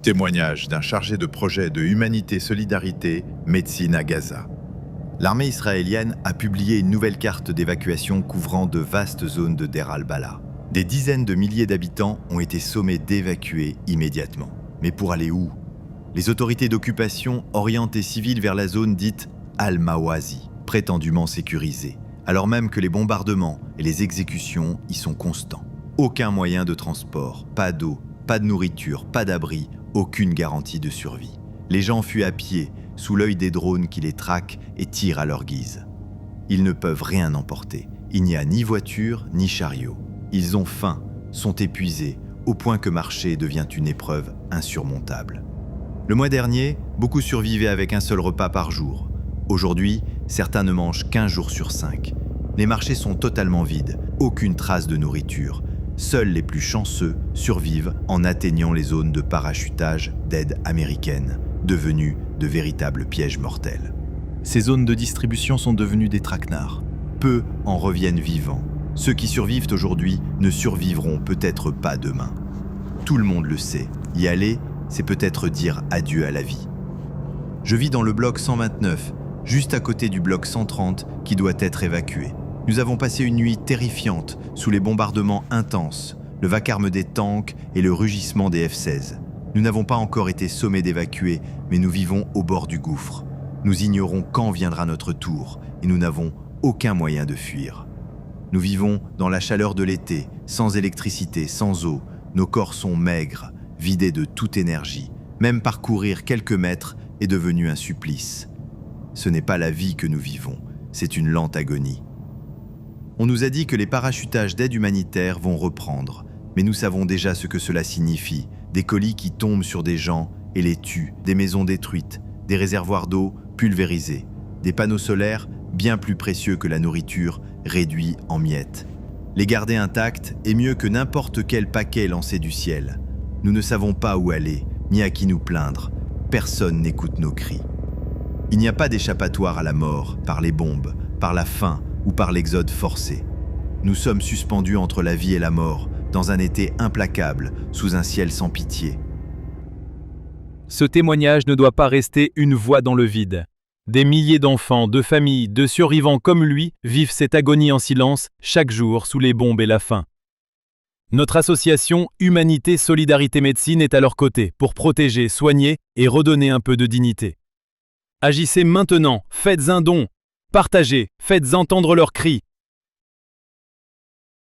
Témoignage d'un chargé de projet de Humanité Solidarité, Médecine à Gaza. L'armée israélienne a publié une nouvelle carte d'évacuation couvrant de vastes zones de Deir al-Balah. Des dizaines de milliers d'habitants ont été sommés d'évacuer immédiatement. Mais pour aller où? Les autorités d'occupation orientent les civils vers la zone dite Al-Mawazi, prétendument sécurisée, alors même que les bombardements et les exécutions y sont constants. Aucun moyen de transport, pas d'eau, pas de nourriture, pas d'abri, aucune garantie de survie. Les gens fuient à pied, sous l'œil des drones qui les traquent et tirent à leur guise. Ils ne peuvent rien emporter. Il n'y a ni voiture, ni chariot. Ils ont faim, sont épuisés, au point que marcher devient une épreuve insurmontable. Le mois dernier, beaucoup survivaient avec un seul repas par jour. Aujourd'hui, certains ne mangent qu'1 jour sur 5. Les marchés sont totalement vides, aucune trace de nourriture. Seuls les plus chanceux survivent en atteignant les zones de parachutage d'aide américaine, devenues de véritables pièges mortels. Ces zones de distribution sont devenues des traquenards. Peu en reviennent vivants. Ceux qui survivent aujourd'hui ne survivront peut-être pas demain. Tout le monde le sait. Y aller, c'est peut-être dire adieu à la vie. Je vis dans le bloc 129, juste à côté du bloc 130 qui doit être évacué. Nous avons passé une nuit terrifiante sous les bombardements intenses, le vacarme des tanks et le rugissement des F-16. Nous n'avons pas encore été sommés d'évacuer, mais nous vivons au bord du gouffre. Nous ignorons quand viendra notre tour et nous n'avons aucun moyen de fuir. Nous vivons dans la chaleur de l'été, sans électricité, sans eau. Nos corps sont maigres, vidés de toute énergie. Même parcourir quelques mètres est devenu un supplice. Ce n'est pas la vie que nous vivons, c'est une lente agonie. On nous a dit que les parachutages d'aide humanitaire vont reprendre, mais nous savons déjà ce que cela signifie. Des colis qui tombent sur des gens et les tuent, des maisons détruites, des réservoirs d'eau pulvérisés, des panneaux solaires bien plus précieux que la nourriture réduits en miettes. Les garder intacts est mieux que n'importe quel paquet lancé du ciel. Nous ne savons pas où aller, ni à qui nous plaindre. Personne n'écoute nos cris. Il n'y a pas d'échappatoire à la mort, par les bombes, par la faim ou par l'exode forcé. Nous sommes suspendus entre la vie et la mort, dans un été implacable, sous un ciel sans pitié. Ce témoignage ne doit pas rester une voix dans le vide. Des milliers d'enfants, de familles, de survivants comme lui vivent cette agonie en silence, chaque jour sous les bombes et la faim. Notre association Humanité Solidarité Médecine est à leur côté pour protéger, soigner et redonner un peu de dignité. Agissez maintenant, faites un don, partagez, faites entendre leurs cris.